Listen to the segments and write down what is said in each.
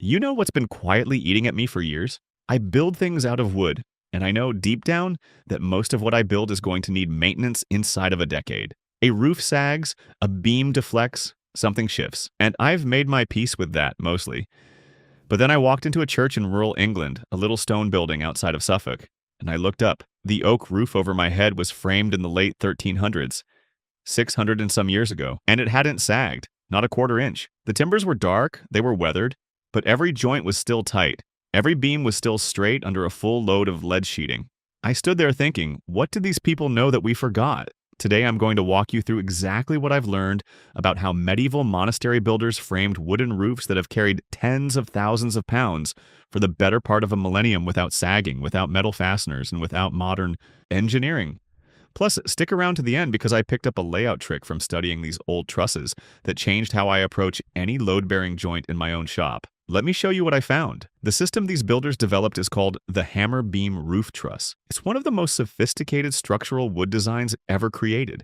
You know what's been quietly eating at me for years? I build things out of wood, and I know deep down that most of what I build is going to need maintenance inside of a decade. A roof sags, a beam deflects, something shifts, and I've made my peace with that mostly. But then I walked into a church in rural England, a little stone building outside of Suffolk, and I looked up. The oak roof over my head was framed in the late 1300s, 600 and some years ago, and it hadn't sagged, not a quarter inch. The timbers were dark, they were weathered, but every joint was still tight. Every beam was still straight under a full load of lead sheeting. I stood there thinking, what did these people know that we forgot? Today I'm going to walk you through exactly what I've learned about how medieval monastery builders framed wooden roofs that have carried tens of thousands of pounds for the better part of a millennium without sagging, without metal fasteners, and without modern engineering. Plus, stick around to the end because I picked up a layout trick from studying these old trusses that changed how I approach any load-bearing joint in my own shop. Let me show you what I found. The system these builders developed is called the hammer beam roof truss. It's one of the most sophisticated structural wood designs ever created.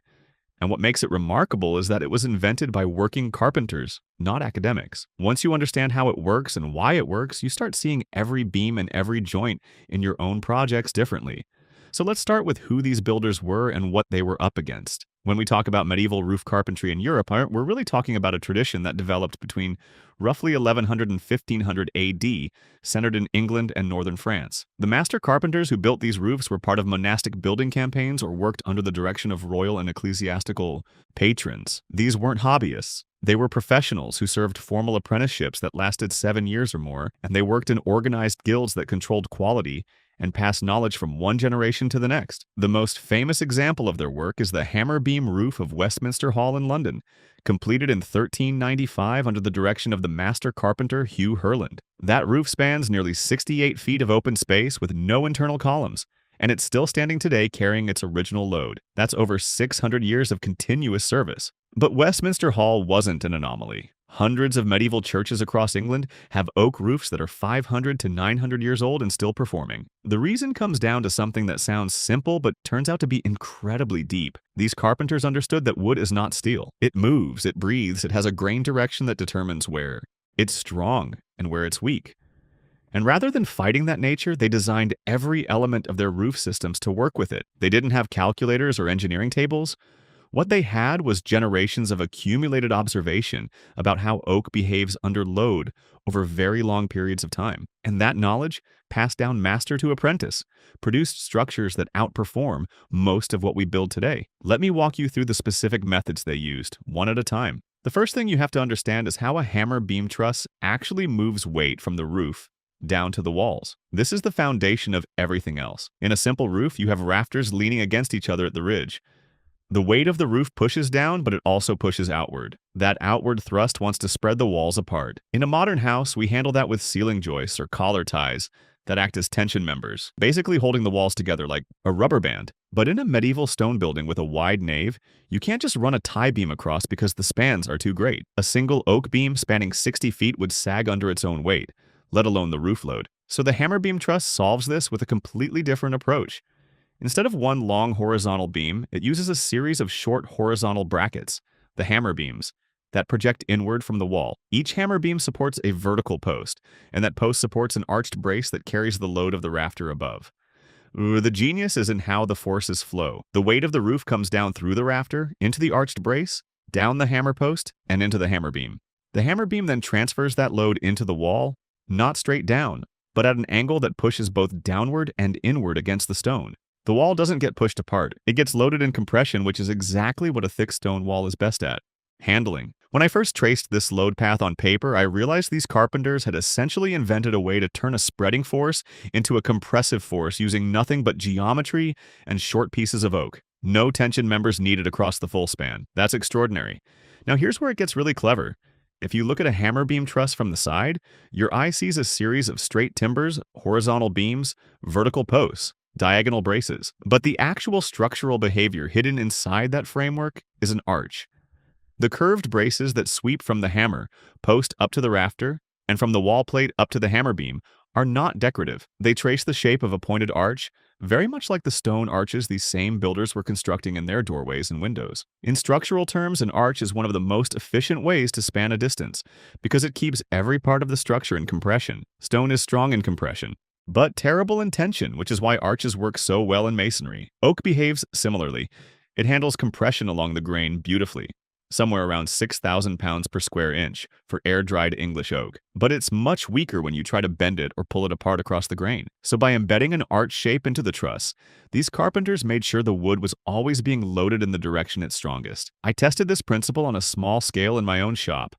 And what makes it remarkable is that it was invented by working carpenters, not academics. Once you understand how it works and why it works, you start seeing every beam and every joint in your own projects differently. So let's start with who these builders were and what they were up against. When we talk about medieval roof carpentry in Europe, we're really talking about a tradition that developed between roughly 1100 and 1500 AD, centered in England and northern France. The master carpenters who built these roofs were part of monastic building campaigns or worked under the direction of royal and ecclesiastical patrons. These weren't hobbyists. They were professionals who served formal apprenticeships that lasted 7 years or more, and they worked in organized guilds that controlled quality and passed knowledge from one generation to the next. The most famous example of their work is the hammer beam roof of Westminster Hall in London, completed in 1395 under the direction of the master carpenter Hugh Herland. That roof spans nearly 68 feet of open space with no internal columns, and it's still standing today carrying its original load. That's over 600 years of continuous service. But Westminster Hall wasn't an anomaly. Hundreds of medieval churches across England have oak roofs that are 500 to 900 years old and still performing. The reason comes down to something that sounds simple but turns out to be incredibly deep. These carpenters understood that wood is not steel. It moves, it breathes, it has a grain direction that determines where it's strong and where it's weak. And rather than fighting that nature, they designed every element of their roof systems to work with it. They didn't have calculators or engineering tables. What they had was generations of accumulated observation about how oak behaves under load over very long periods of time. And that knowledge, passed down master to apprentice, produced structures that outperform most of what we build today. Let me walk you through the specific methods they used, one at a time. The first thing you have to understand is how a hammer beam truss actually moves weight from the roof down to the walls. This is the foundation of everything else. In a simple roof, you have rafters leaning against each other at the ridge. The weight of the roof pushes down, but it also pushes outward. That outward thrust wants to spread the walls apart. In a modern house, we handle that with ceiling joists or collar ties that act as tension members, basically holding the walls together like a rubber band. But in a medieval stone building with a wide nave, you can't just run a tie beam across because the spans are too great. A single oak beam spanning 60 feet would sag under its own weight, let alone the roof load. So the hammer beam truss solves this with a completely different approach. Instead of one long horizontal beam, it uses a series of short horizontal brackets, the hammer beams, that project inward from the wall. Each hammer beam supports a vertical post, and that post supports an arched brace that carries the load of the rafter above. The genius is in how the forces flow. The weight of the roof comes down through the rafter, into the arched brace, down the hammer post, and into the hammer beam. The hammer beam then transfers that load into the wall, not straight down, but at an angle that pushes both downward and inward against the stone. The wall doesn't get pushed apart. It gets loaded in compression, which is exactly what a thick stone wall is best at. Handling. When I first traced this load path on paper, I realized these carpenters had essentially invented a way to turn a spreading force into a compressive force using nothing but geometry and short pieces of oak. No tension members needed across the full span. That's extraordinary. Now here's where it gets really clever. If you look at a hammer beam truss from the side, your eye sees a series of straight timbers, horizontal beams, vertical posts, diagonal braces. But the actual structural behavior hidden inside that framework is an arch. The curved braces that sweep from the hammer post up to the rafter and from the wall plate up to the hammer beam are not decorative. They trace the shape of a pointed arch, very much like the stone arches these same builders were constructing in their doorways and windows. In structural terms, an arch is one of the most efficient ways to span a distance because it keeps every part of the structure in compression. Stone is strong in compression, but terrible in tension, which is why arches work so well in masonry. Oak behaves similarly. It handles compression along the grain beautifully, somewhere around 6,000 pounds per square inch for air-dried English oak. But it's much weaker when you try to bend it or pull it apart across the grain. So by embedding an arch shape into the truss, these carpenters made sure the wood was always being loaded in the direction it's strongest. I tested this principle on a small scale in my own shop,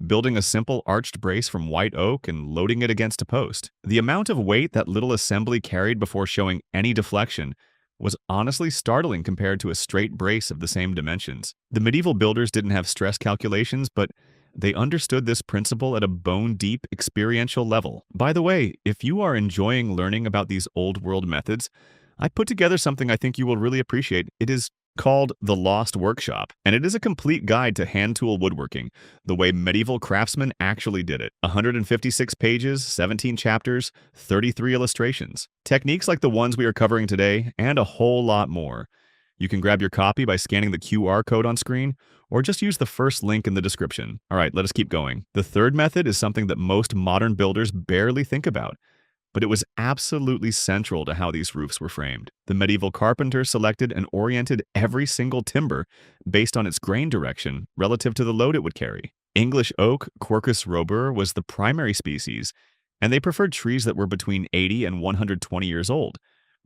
building a simple arched brace from white oak and loading it against a post. The amount of weight that little assembly carried before showing any deflection was honestly startling compared to a straight brace of the same dimensions. The medieval builders didn't have stress calculations, but they understood this principle at a bone-deep experiential level. By the way, if you are enjoying learning about these old-world methods, I put together something I think you will really appreciate. It is called The Lost Workshop, and it is a complete guide to hand tool woodworking, the way medieval craftsmen actually did it. 156 pages, 17 chapters, 33 illustrations, techniques like the ones we are covering today, and a whole lot more. You can grab your copy by scanning the QR code on screen, or just use the first link in the description. All right, let us keep going. The third method is something that most modern builders barely think about, but it was absolutely central to how these roofs were framed. The medieval carpenter selected and oriented every single timber based on its grain direction relative to the load it would carry. English oak, Quercus robur, was the primary species, and they preferred trees that were between 80 and 120 years old,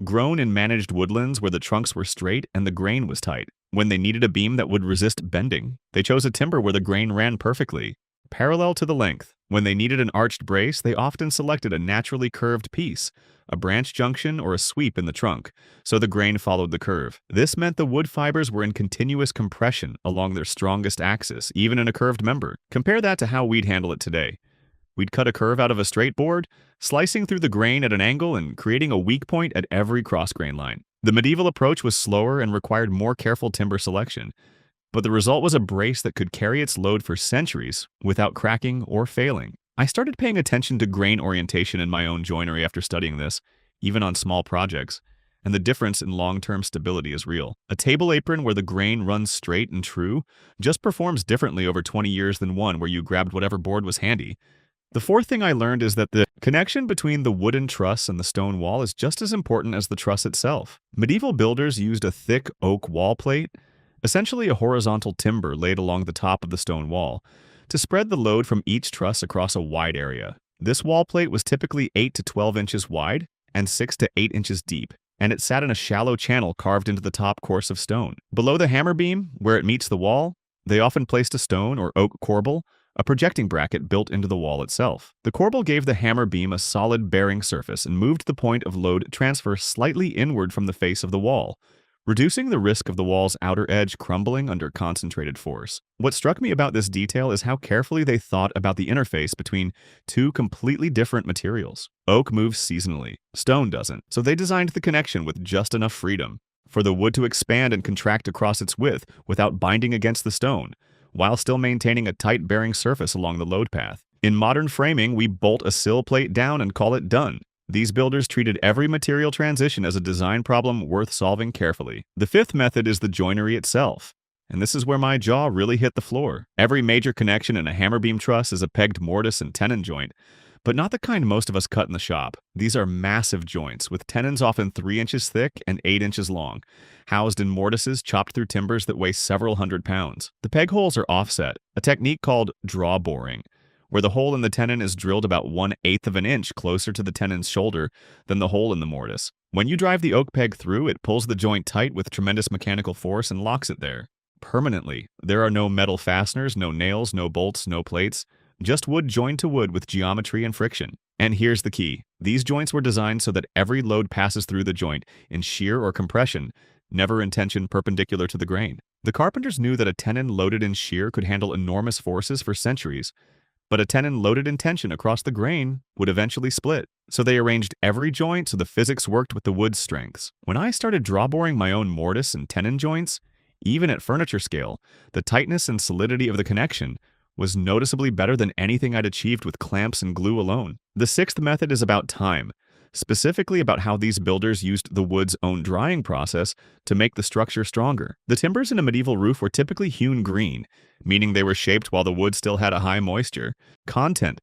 grown in managed woodlands where the trunks were straight and the grain was tight. When they needed a beam that would resist bending, they chose a timber where the grain ran perfectly, parallel to the length. When they needed an arched brace, they often selected a naturally curved piece, a branch junction or a sweep in the trunk, so the grain followed the curve. This meant the wood fibers were in continuous compression along their strongest axis, even in a curved member. Compare that to how we'd handle it today. We'd cut a curve out of a straight board, slicing through the grain at an angle and creating a weak point at every cross-grain line. The medieval approach was slower and required more careful timber selection, but the result was a brace that could carry its load for centuries without cracking or failing. I started paying attention to grain orientation in my own joinery after studying this, even on small projects, and the difference in long-term stability is real. A table apron where the grain runs straight and true just performs differently over 20 years than one where you grabbed whatever board was handy. The fourth thing I learned is that the connection between the wooden truss and the stone wall is just as important as the truss itself. Medieval builders used a thick oak wall plate, essentially a horizontal timber laid along the top of the stone wall, to spread the load from each truss across a wide area. This wall plate was typically 8 to 12 inches wide and 6 to 8 inches deep, and it sat in a shallow channel carved into the top course of stone. Below the hammer beam, where it meets the wall, they often placed a stone or oak corbel, a projecting bracket built into the wall itself. The corbel gave the hammer beam a solid bearing surface and moved the point of load transfer slightly inward from the face of the wall, reducing the risk of the wall's outer edge crumbling under concentrated force. What struck me about this detail is how carefully they thought about the interface between two completely different materials. Oak moves seasonally, stone doesn't, so they designed the connection with just enough freedom for the wood to expand and contract across its width without binding against the stone, while still maintaining a tight bearing surface along the load path. In modern framing, we bolt a sill plate down and call it done. These builders treated every material transition as a design problem worth solving carefully. The fifth method is the joinery itself, and this is where my jaw really hit the floor. Every major connection in a hammer beam truss is a pegged mortise and tenon joint, but not the kind most of us cut in the shop. These are massive joints, with tenons often 3 inches thick and 8 inches long, housed in mortises chopped through timbers that weigh several hundred pounds. The peg holes are offset, a technique called draw boring, where the hole in the tenon is drilled about 1/8 of an inch closer to the tenon's shoulder than the hole in the mortise. When you drive the oak peg through, it pulls the joint tight with tremendous mechanical force and locks it there permanently. There are no metal fasteners, no nails, no bolts, no plates, just wood joined to wood with geometry and friction. And here's the key. These joints were designed so that every load passes through the joint in shear or compression, never in tension perpendicular to the grain. The carpenters knew that a tenon loaded in shear could handle enormous forces for centuries, but a tenon loaded in tension across the grain would eventually split. So they arranged every joint so the physics worked with the wood's strengths. When I started draw boring my own mortise and tenon joints, even at furniture scale, the tightness and solidity of the connection was noticeably better than anything I'd achieved with clamps and glue alone. The sixth method is about time, specifically about how these builders used the wood's own drying process to make the structure stronger. The timbers in a medieval roof were typically hewn green, meaning they were shaped while the wood still had a high moisture content,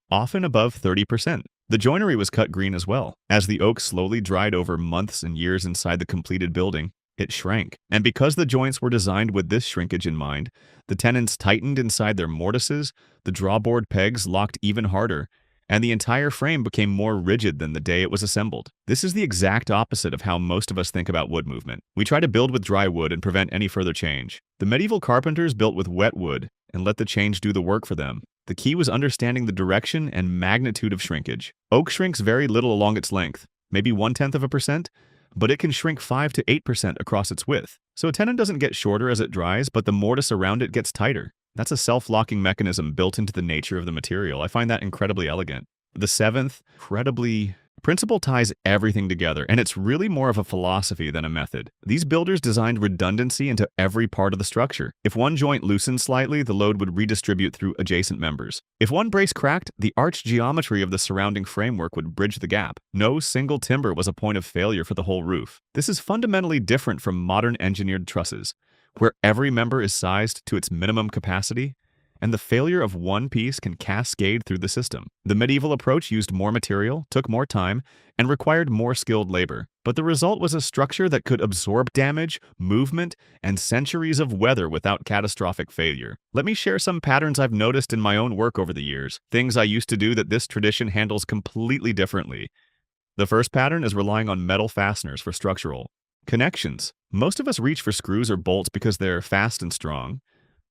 often above 30%. The joinery was cut green as well. As the oak slowly dried over months and years inside the completed building, it shrank. And because the joints were designed with this shrinkage in mind, the tenons tightened inside their mortises, the drawboard pegs locked even harder, and the entire frame became more rigid than the day it was assembled. This is the exact opposite of how most of us think about wood movement. We try to build with dry wood and prevent any further change. The medieval carpenters built with wet wood and let the change do the work for them. The key was understanding the direction and magnitude of shrinkage. Oak shrinks very little along its length, maybe 0.1%, but it can shrink 5 to 8% across its width. So a tenon doesn't get shorter as it dries, but the mortise around it gets tighter. That's a self-locking mechanism built into the nature of the material. I find that incredibly elegant. The seventh, principle ties everything together, and it's really more of a philosophy than a method. These builders designed redundancy into every part of the structure. If one joint loosened slightly, the load would redistribute through adjacent members. If one brace cracked, the arch geometry of the surrounding framework would bridge the gap. No single timber was a point of failure for the whole roof. This is fundamentally different from modern engineered trusses, where every member is sized to its minimum capacity, and the failure of one piece can cascade through the system. The medieval approach used more material, took more time, and required more skilled labor. But the result was a structure that could absorb damage, movement, and centuries of weather without catastrophic failure. Let me share some patterns I've noticed in my own work over the years, things I used to do that this tradition handles completely differently. The first pattern is relying on metal fasteners for structural connections. Most of us reach for screws or bolts because they're fast and strong,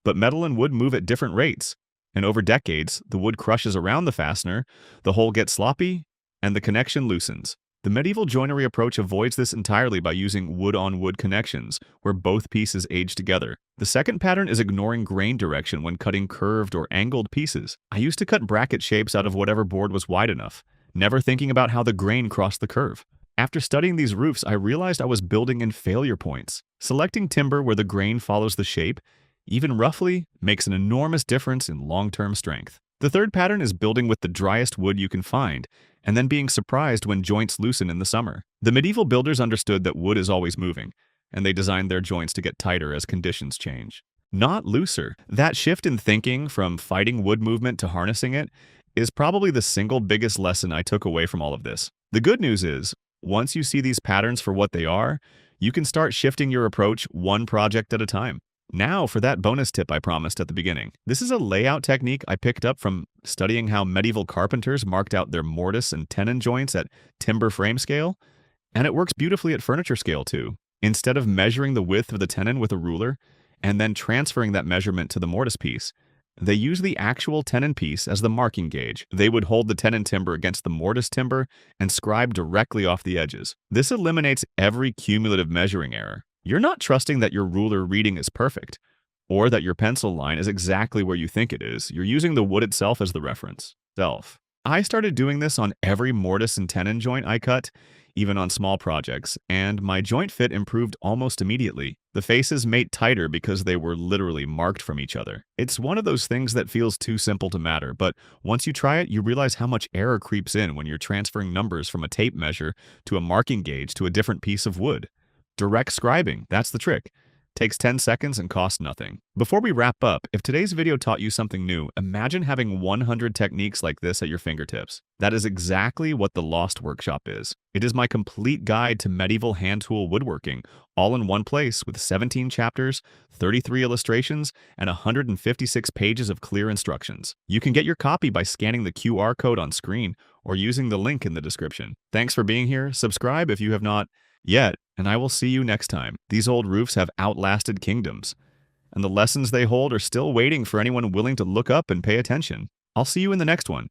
but metal and wood move at different rates, and over decades, the wood crushes around the fastener, the hole gets sloppy, and the connection loosens. The medieval joinery approach avoids this entirely by using wood-on-wood connections, where both pieces age together. The second pattern is ignoring grain direction when cutting curved or angled pieces. I used to cut bracket shapes out of whatever board was wide enough, never thinking about how the grain crossed the curve. After studying these roofs, I realized I was building in failure points. Selecting timber where the grain follows the shape, even roughly, makes an enormous difference in long-term strength. The third pattern is building with the driest wood you can find, and then being surprised when joints loosen in the summer. The medieval builders understood that wood is always moving, and they designed their joints to get tighter as conditions change, not looser. That shift in thinking from fighting wood movement to harnessing it is probably the single biggest lesson I took away from all of this. The good news is, once you see these patterns for what they are, you can start shifting your approach one project at a time. Now for that bonus tip I promised at the beginning. This is a layout technique I picked up from studying how medieval carpenters marked out their mortise and tenon joints at timber frame scale, and it works beautifully at furniture scale too. Instead of measuring the width of the tenon with a ruler and then transferring that measurement to the mortise piece, they use the actual tenon piece as the marking gauge. They would hold the tenon timber against the mortise timber and scribe directly off the edges. This eliminates every cumulative measuring error. You're not trusting that your ruler reading is perfect, or that your pencil line is exactly where you think it is. You're using the wood itself as the reference. I started doing this on every mortise and tenon joint I cut, even on small projects, and my joint fit improved almost immediately. The faces made tighter because they were literally marked from each other. It's one of those things that feels too simple to matter, but once you try it, you realize how much error creeps in when you're transferring numbers from a tape measure to a marking gauge to a different piece of wood. Direct scribing, that's the trick. Takes 10 seconds and costs nothing. Before we wrap up, if today's video taught you something new, imagine having 100 techniques like this at your fingertips. That is exactly what the Lost Workshop is. It is my complete guide to medieval hand tool woodworking, all in one place with 17 chapters, 33 illustrations, and 156 pages of clear instructions. You can get your copy by scanning the QR code on screen or using the link in the description. Thanks for being here. Subscribe if you have not yet, and I will see you next time. These old roofs have outlasted kingdoms, and the lessons they hold are still waiting for anyone willing to look up and pay attention. I'll see you in the next one.